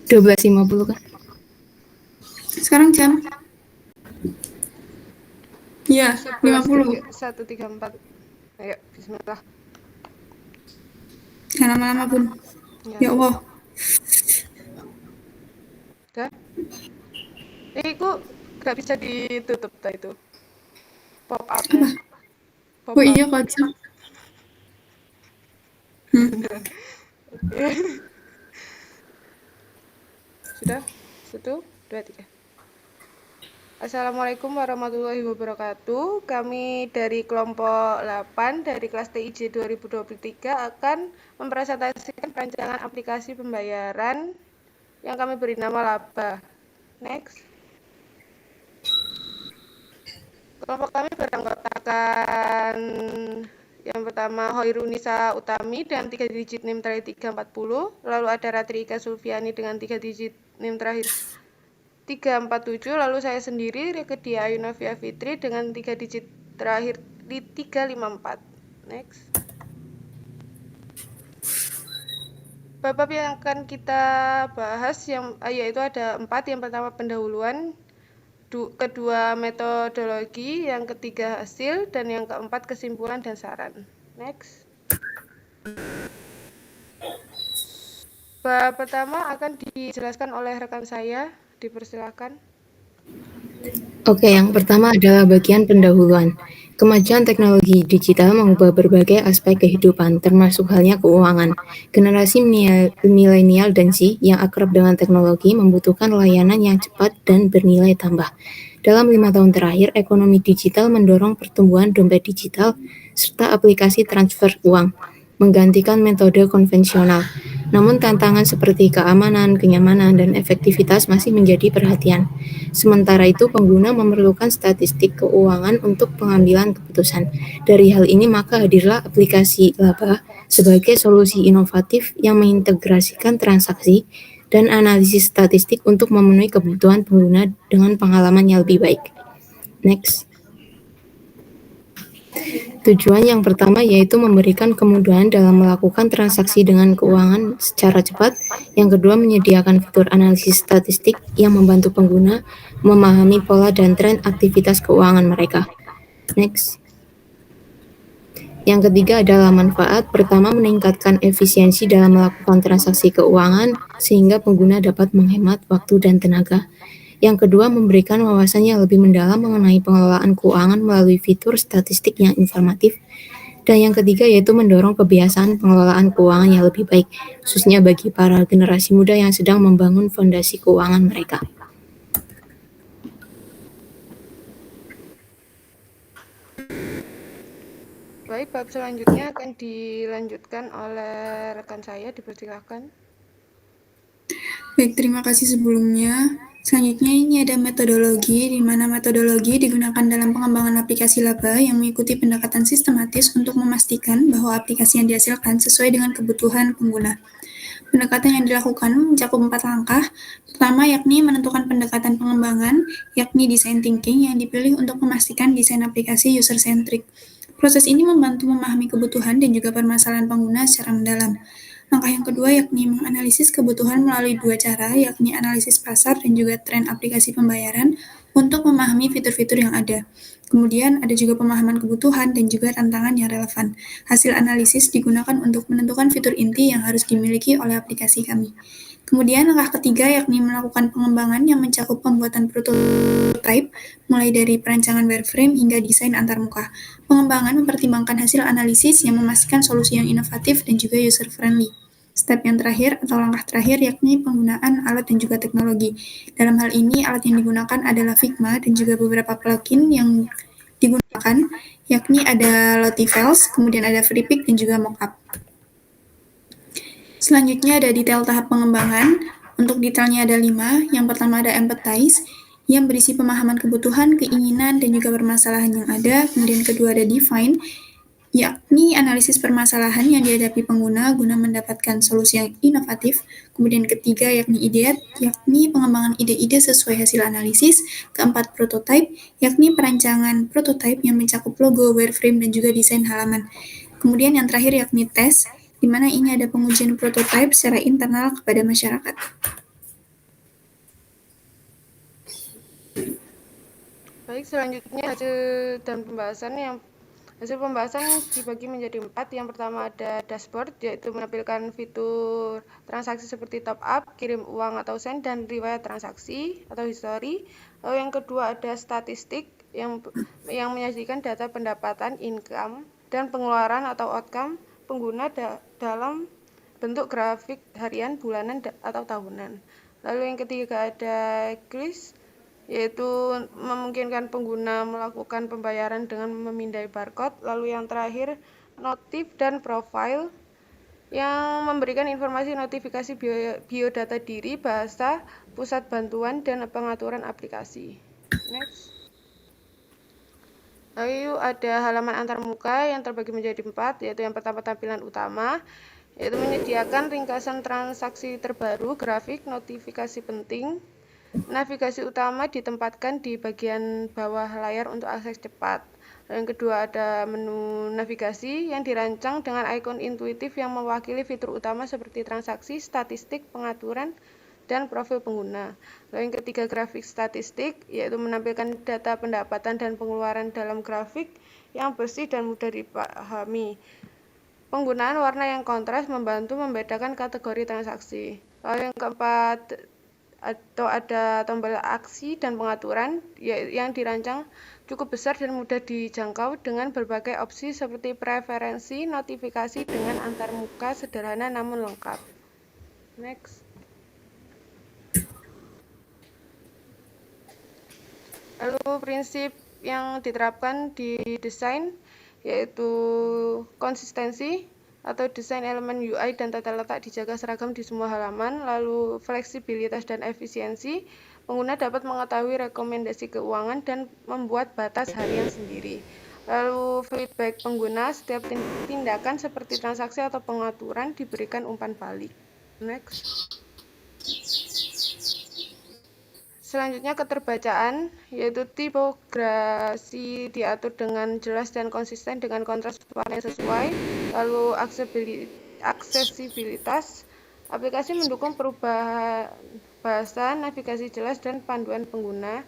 12.50 kan? Sekarang jam? Ya, 50. 11.134. Ayo, bismillah. Jangan lama-lama, Bun. Ya Allah. Udah? Itu gak bisa ditutup itu. Pop up. Apa? Pop Oh up. iya, kocak. Sudah? 1, 2, 3. Assalamualaikum warahmatullahi wabarakatuh. Kami dari kelompok 8 dari kelas TIJ 2023 akan mempresentasikan perancangan aplikasi pembayaran yang kami beri nama Laba. Next. Kelompok kami beranggotakan yang pertama Hoirunisa Utami dengan 3 digit NIM terakhir 340, lalu ada Ratri Ika Sulfiani dengan 3 digit NIM terakhir 347, lalu saya sendiri Rekedia Ayunavia Fitri dengan 3 digit terakhir di 354. Next. Bab yang akan kita bahas yaitu ada 4. Yang pertama pendahuluan, kedua metodologi, yang ketiga hasil, dan yang keempat kesimpulan dan saran. Next. Bab pertama akan dijelaskan oleh rekan saya, dipersilakan. Oke, yang pertama adalah bagian pendahuluan. Kemajuan teknologi digital mengubah berbagai aspek kehidupan, termasuk halnya keuangan. Generasi milenial dan Z yang akrab dengan teknologi membutuhkan layanan yang cepat dan bernilai tambah. Dalam 5 tahun terakhir, ekonomi digital mendorong pertumbuhan dompet digital serta aplikasi transfer uang, menggantikan metode konvensional. Namun tantangan seperti keamanan, kenyamanan, dan efektivitas masih menjadi perhatian. Sementara itu, pengguna memerlukan statistik keuangan untuk pengambilan keputusan. Dari hal ini, maka hadirlah aplikasi Laba sebagai solusi inovatif yang mengintegrasikan transaksi dan analisis statistik untuk memenuhi kebutuhan pengguna dengan pengalaman yang lebih baik. Next. Tujuan yang pertama yaitu memberikan kemudahan dalam melakukan transaksi dengan keuangan secara cepat. Yang kedua, menyediakan fitur analisis statistik yang membantu pengguna memahami pola dan tren aktivitas keuangan mereka. Next. Yang ketiga adalah manfaat. Pertama, meningkatkan efisiensi dalam melakukan transaksi keuangan sehingga pengguna dapat menghemat waktu dan tenaga. Yang kedua, memberikan wawasan yang lebih mendalam mengenai pengelolaan keuangan melalui fitur statistik yang informatif. Dan yang ketiga yaitu mendorong kebiasaan pengelolaan keuangan yang lebih baik, khususnya bagi para generasi muda yang sedang membangun fondasi keuangan mereka. Baik, bab selanjutnya akan dilanjutkan oleh rekan saya, dipersilakan. Baik, terima kasih sebelumnya. Selanjutnya ini ada metodologi, di mana metodologi digunakan dalam pengembangan aplikasi Laba yang mengikuti pendekatan sistematis untuk memastikan bahwa aplikasi yang dihasilkan sesuai dengan kebutuhan pengguna. Pendekatan yang dilakukan mencakup 4 langkah. Pertama, yakni menentukan pendekatan pengembangan, yakni design thinking yang dipilih untuk memastikan desain aplikasi user-centric. Proses ini membantu memahami kebutuhan dan juga permasalahan pengguna secara mendalam. Langkah yang kedua yakni menganalisis kebutuhan melalui 2 cara, yakni analisis pasar dan juga tren aplikasi pembayaran untuk memahami fitur-fitur yang ada. Kemudian ada juga pemahaman kebutuhan dan juga tantangan yang relevan. Hasil analisis digunakan untuk menentukan fitur inti yang harus dimiliki oleh aplikasi kami. Kemudian langkah ketiga yakni melakukan pengembangan yang mencakup pembuatan prototype mulai dari perancangan wireframe hingga desain antarmuka. Pengembangan mempertimbangkan hasil analisis yang memastikan solusi yang inovatif dan juga user-friendly. Step yang terakhir atau langkah terakhir yakni penggunaan alat dan juga teknologi. Dalam hal ini, alat yang digunakan adalah Figma dan juga beberapa plugin yang digunakan, yakni ada Lottie-Files, kemudian ada FreePik dan juga Mockup. Selanjutnya ada detail tahap pengembangan. Untuk detailnya ada 5. Yang pertama ada Empathize, yang berisi pemahaman kebutuhan, keinginan, dan juga permasalahan yang ada. Kemudian kedua ada Define, yakni analisis permasalahan yang dihadapi pengguna guna mendapatkan solusi yang inovatif. Kemudian ketiga yakni Ideate, yakni pengembangan ide-ide sesuai hasil analisis. Keempat Prototype, yakni perancangan prototype yang mencakup logo, wireframe, dan juga desain halaman. Kemudian yang terakhir yakni Test, di mana ini ada pengujian prototype secara internal kepada masyarakat. Baik, selanjutnya hasil pembahasan dibagi menjadi 4. Yang pertama ada dashboard, yaitu menampilkan fitur transaksi seperti top up, kirim uang atau send, dan riwayat transaksi atau history. Lalu yang kedua ada statistik yang menyajikan data pendapatan, income, dan pengeluaran atau outcome pengguna dalam bentuk grafik harian, bulanan, atau tahunan. Lalu yang ketiga ada kris, yaitu memungkinkan pengguna melakukan pembayaran dengan memindai barcode. Lalu yang terakhir notif dan profile yang memberikan informasi notifikasi biodata diri, bahasa, pusat bantuan, dan pengaturan aplikasi. Next. Lalu ada halaman antarmuka yang terbagi menjadi 4, yaitu yang pertama tampilan utama, yaitu menyediakan ringkasan transaksi terbaru, grafik, notifikasi penting. Navigasi utama ditempatkan di bagian bawah layar untuk akses cepat. Yang kedua ada menu navigasi yang dirancang dengan ikon intuitif yang mewakili fitur utama seperti transaksi, statistik, pengaturan, dan profil pengguna. Lalu yang ketiga grafik statistik, yaitu menampilkan data pendapatan dan pengeluaran dalam grafik yang bersih dan mudah dipahami. Penggunaan warna yang kontras membantu membedakan kategori transaksi. Lalu yang keempat ada tombol aksi dan pengaturan yang dirancang cukup besar dan mudah dijangkau dengan berbagai opsi seperti preferensi, notifikasi dengan antarmuka sederhana namun lengkap. Next. Lalu prinsip yang diterapkan di desain yaitu konsistensi atau desain elemen UI dan tata letak dijaga seragam di semua halaman. Lalu fleksibilitas dan efisiensi, pengguna dapat mengetahui rekomendasi keuangan dan membuat batas harian sendiri. Lalu feedback pengguna, setiap tindakan seperti transaksi atau pengaturan diberikan umpan balik. Next. Selanjutnya keterbacaan, yaitu tipografi diatur dengan jelas dan konsisten dengan kontras warna yang sesuai. Lalu aksesibilitas, aplikasi mendukung perubahan bahasa, navigasi jelas, dan panduan pengguna.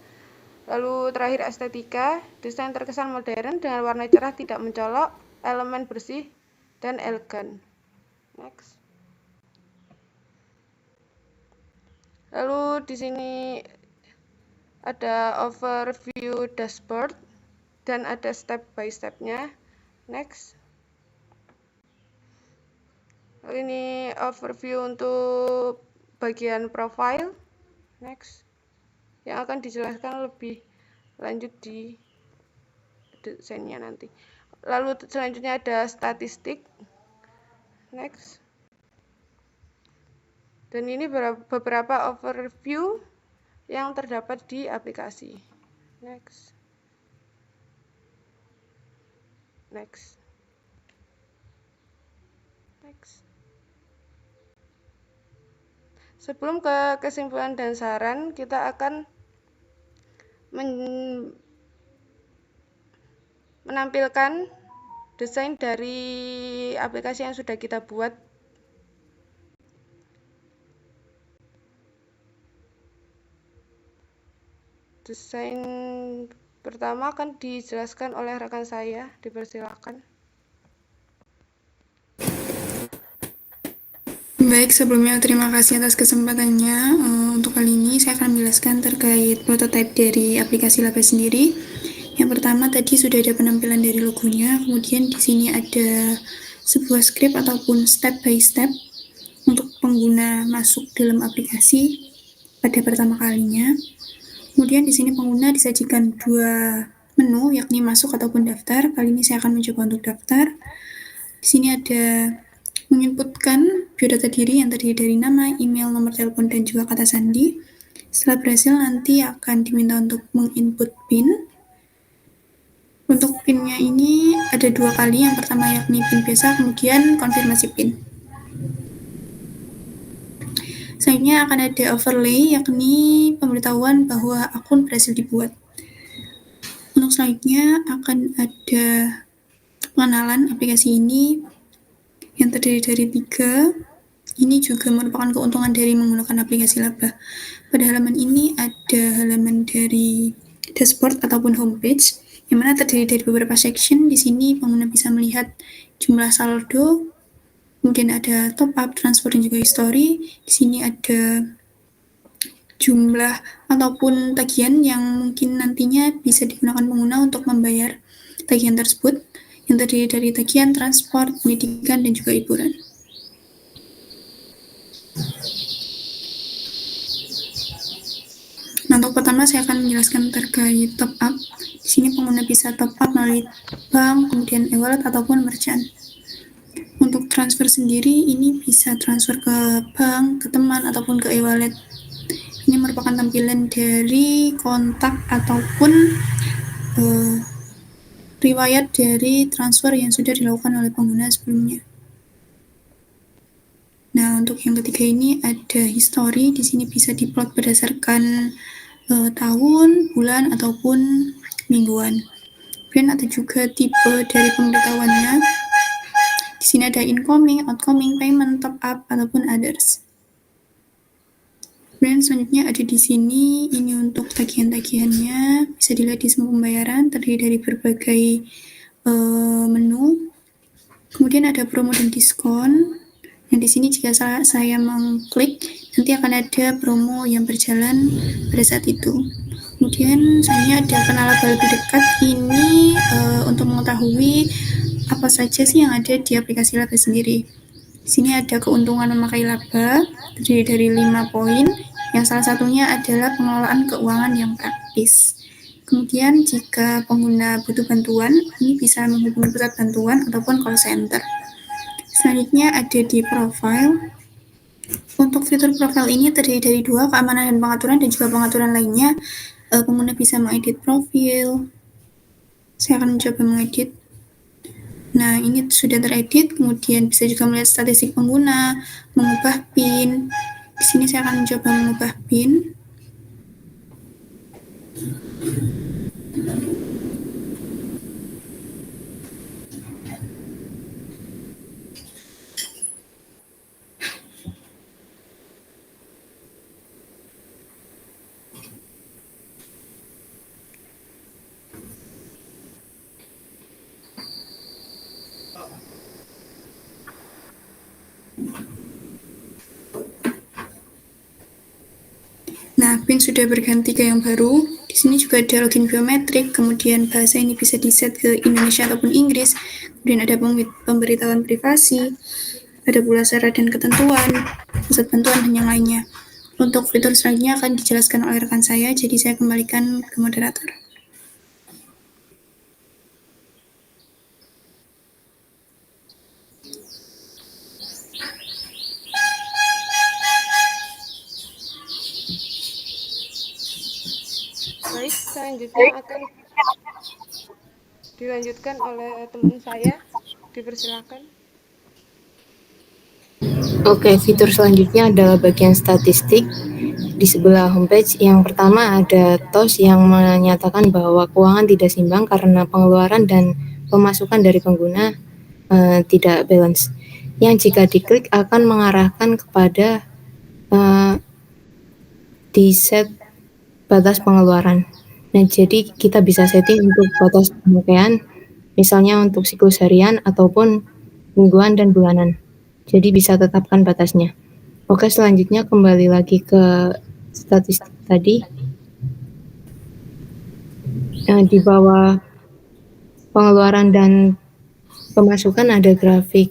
Lalu terakhir estetika, desain terkesan modern dengan warna cerah tidak mencolok, elemen bersih, dan elegan. Next. Lalu di sini ada overview dashboard dan ada step by step-nya. Next. Ini overview untuk bagian profile. Next. Yang akan dijelaskan lebih lanjut di desainnya nanti. Lalu selanjutnya ada statistik. Next. Dan ini beberapa overview yang terdapat di aplikasi. Next. Next. Next. Sebelum ke kesimpulan dan saran, kita akan menampilkan desain dari aplikasi yang sudah kita buat. Desain pertama akan dijelaskan oleh rekan saya, dipersilakan. Baik, sebelumnya terima kasih atas kesempatannya. Untuk kali ini saya akan menjelaskan terkait prototipe dari aplikasi Laba sendiri. Yang pertama tadi sudah ada penampilan dari logonya, kemudian di sini ada sebuah script ataupun step by step untuk pengguna masuk dalam aplikasi pada pertama kalinya. Kemudian di sini pengguna disajikan dua menu, yakni masuk ataupun daftar. Kali ini saya akan mencoba untuk daftar. Di sini ada menginputkan biodata diri yang terdiri dari nama, email, nomor telepon, dan juga kata sandi. Setelah berhasil, nanti akan diminta untuk menginput PIN. Untuk PIN-nya ini ada dua kali. Yang pertama yakni PIN biasa, kemudian konfirmasi PIN. Selanjutnya akan ada overlay, yakni pemberitahuan bahwa akun berhasil dibuat. Untuk selanjutnya akan ada pengenalan aplikasi ini yang terdiri dari 3 Ini juga merupakan keuntungan dari menggunakan aplikasi laba. Pada halaman ini ada halaman dari dashboard ataupun homepage, yang mana terdiri dari beberapa section. Di sini pengguna bisa melihat jumlah saldo, kemudian ada top up, transfer, dan juga history. Di sini ada jumlah ataupun tagihan yang mungkin nantinya bisa digunakan pengguna untuk membayar tagihan tersebut, yang terdiri dari tagihan transport, pendidikan, dan juga hiburan. Nah, untuk pertama saya akan menjelaskan terkait top up. Di sini pengguna bisa top up melalui bank, kemudian e-wallet ataupun merchant. Untuk transfer sendiri, ini bisa transfer ke bank, ke teman, ataupun ke e-wallet. Ini merupakan tampilan dari kontak ataupun riwayat dari transfer yang sudah dilakukan oleh pengguna sebelumnya. Nah, untuk yang ketiga ini ada history. Di sini bisa diplot berdasarkan tahun, bulan, ataupun mingguan. Kemudian ada juga tipe dari pemberitahuannya. Di sini ada incoming, outgoing, payment, top up, ataupun others. Kemudian selanjutnya ada di sini, ini untuk tagihan-tagihannya. Bisa dilihat di semua pembayaran, terdiri dari berbagai menu. Kemudian ada promo dan diskon. Nah, di sini jika saya mengklik, nanti akan ada promo yang berjalan pada saat itu. Kemudian selanjutnya ada kenal laba lebih dekat. Ini untuk mengetahui apa saja sih yang ada di aplikasi laba sendiri. Di sini ada keuntungan memakai laba, terdiri dari 5 poin, yang salah satunya adalah pengelolaan keuangan yang praktis. Kemudian jika pengguna butuh bantuan, ini bisa menghubungi pusat bantuan ataupun call center. Selanjutnya ada di profile. Untuk fitur profile ini terdiri dari 2, keamanan dan pengaturan, dan juga pengaturan lainnya. Pengguna bisa mengedit profil. Saya akan mencoba mengedit. Nah, ini sudah teredit, kemudian bisa juga melihat statistik pengguna, mengubah PIN. Di sini saya akan mencoba mengubah PIN. Nah, PIN sudah berganti ke yang baru. Di sini juga ada login biometrik, kemudian bahasa ini bisa di-set ke Indonesia ataupun Inggris. Kemudian ada pemberitahuan privasi, ada pula syarat dan ketentuan, pusat bantuan, dan yang lainnya. Untuk fitur selanjutnya akan dijelaskan oleh rekan saya, jadi saya kembalikan ke moderator. Baik, selanjutnya akan dilanjutkan oleh teman saya. Dipersilakan. Oke, fitur selanjutnya adalah bagian statistik. Di sebelah homepage yang pertama ada TOS yang menyatakan bahwa keuangan tidak seimbang karena pengeluaran dan pemasukan dari pengguna tidak balance. Yang jika diklik akan mengarahkan kepada di set batas pengeluaran. Nah, jadi kita bisa setting untuk batas pemakaian, misalnya untuk siklus harian ataupun mingguan dan bulanan. Jadi bisa tetapkan batasnya. Oke, selanjutnya kembali lagi ke statistik tadi. Di bawah pengeluaran dan pemasukan ada grafik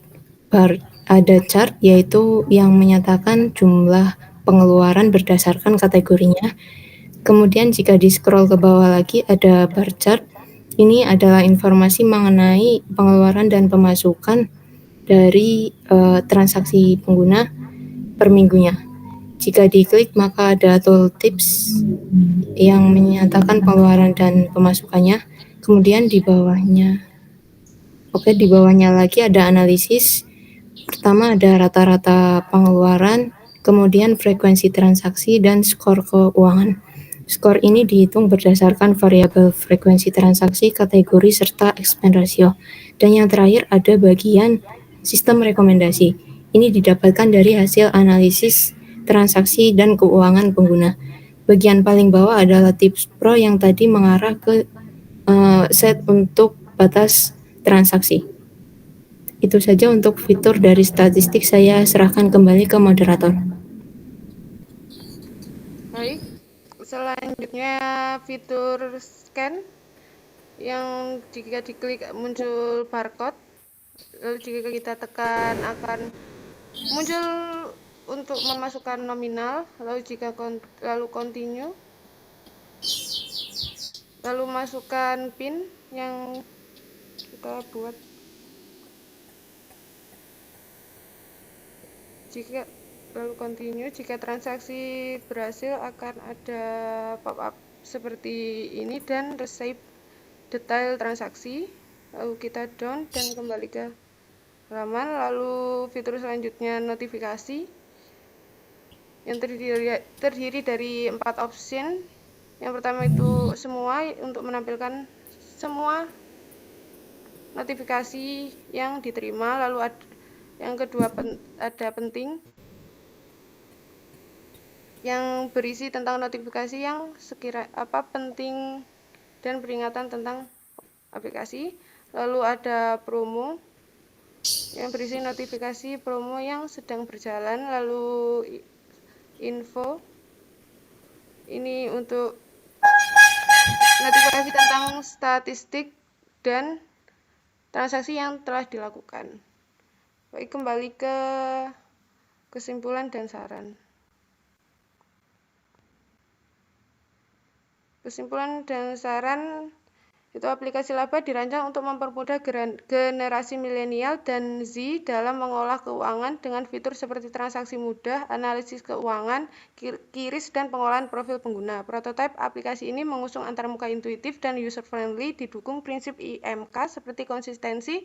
bar, ada chart yaitu yang menyatakan jumlah pengeluaran berdasarkan kategorinya. Kemudian jika di-scroll ke bawah lagi ada bar chart. Ini adalah informasi mengenai pengeluaran dan pemasukan dari transaksi pengguna per minggunya. Jika diklik maka ada tooltips yang menyatakan pengeluaran dan pemasukannya. Kemudian di bawahnya lagi ada analisis. Pertama ada rata-rata pengeluaran, kemudian frekuensi transaksi, dan skor keuangan. Skor ini dihitung berdasarkan variabel frekuensi transaksi, kategori, serta expense ratio. Dan yang terakhir ada bagian sistem rekomendasi, Ini didapatkan dari hasil analisis transaksi dan keuangan pengguna. Bagian paling bawah adalah tips pro yang tadi mengarah ke set untuk batas transaksi. Itu saja untuk fitur dari statistik, saya serahkan kembali ke moderator. Baik, selanjutnya fitur scan yang jika diklik muncul barcode, lalu jika kita tekan akan muncul untuk memasukkan nominal, lalu jika lalu continue, lalu masukkan PIN yang kita buat. Jika lalu continue, jika transaksi berhasil akan ada pop-up seperti ini dan receive detail transaksi, lalu kita down dan kembali ke halaman. Lalu fitur selanjutnya notifikasi yang terdiri dari 4 option. Yang pertama itu semua, untuk menampilkan semua notifikasi yang diterima. Lalu yang kedua ada penting yang berisi tentang notifikasi yang penting dan peringatan tentang aplikasi. Lalu ada promo yang berisi notifikasi promo yang sedang berjalan. Lalu info ini untuk notifikasi tentang statistik dan transaksi yang telah dilakukan. Baik, kembali ke kesimpulan dan saran. Kesimpulan dan saran itu aplikasi laba dirancang untuk mempermudah generasi milenial dan Z dalam mengolah keuangan dengan fitur seperti transaksi mudah, analisis keuangan, QRIS, dan pengolahan profil pengguna. Prototipe aplikasi ini mengusung antarmuka intuitif dan user-friendly, didukung prinsip IMK seperti konsistensi,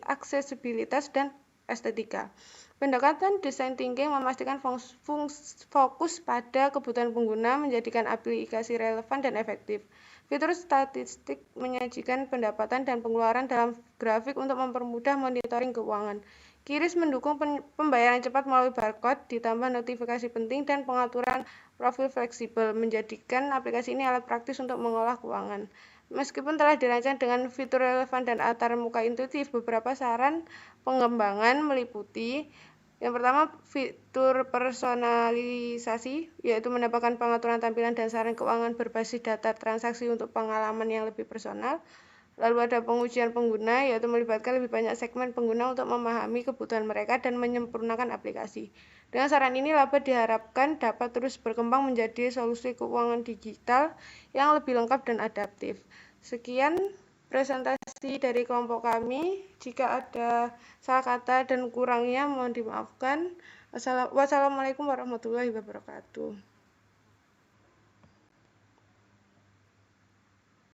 aksesibilitas, dan estetika. Pendekatan design thinking memastikan fokus pada kebutuhan pengguna, menjadikan aplikasi relevan dan efektif. Fitur statistik menyajikan pendapatan dan pengeluaran dalam grafik untuk mempermudah monitoring keuangan. QRIS mendukung pembayaran cepat melalui barcode, ditambah notifikasi penting dan pengaturan profil fleksibel, menjadikan aplikasi ini alat praktis untuk mengolah keuangan. Meskipun telah dirancang dengan fitur relevan dan antarmuka intuitif, beberapa saran pengembangan meliputi: yang pertama, fitur personalisasi, yaitu menambahkan pengaturan tampilan dan saran keuangan berbasis data transaksi untuk pengalaman yang lebih personal. Lalu ada pengujian pengguna, yaitu melibatkan lebih banyak segmen pengguna untuk memahami kebutuhan mereka dan menyempurnakan aplikasi. Dengan saran ini, laba diharapkan dapat terus berkembang menjadi solusi keuangan digital yang lebih lengkap dan adaptif. Sekian presentasi dari kelompok kami. Jika ada salah kata dan kurangnya mohon dimaafkan. Wassalamualaikum warahmatullahi wabarakatuh.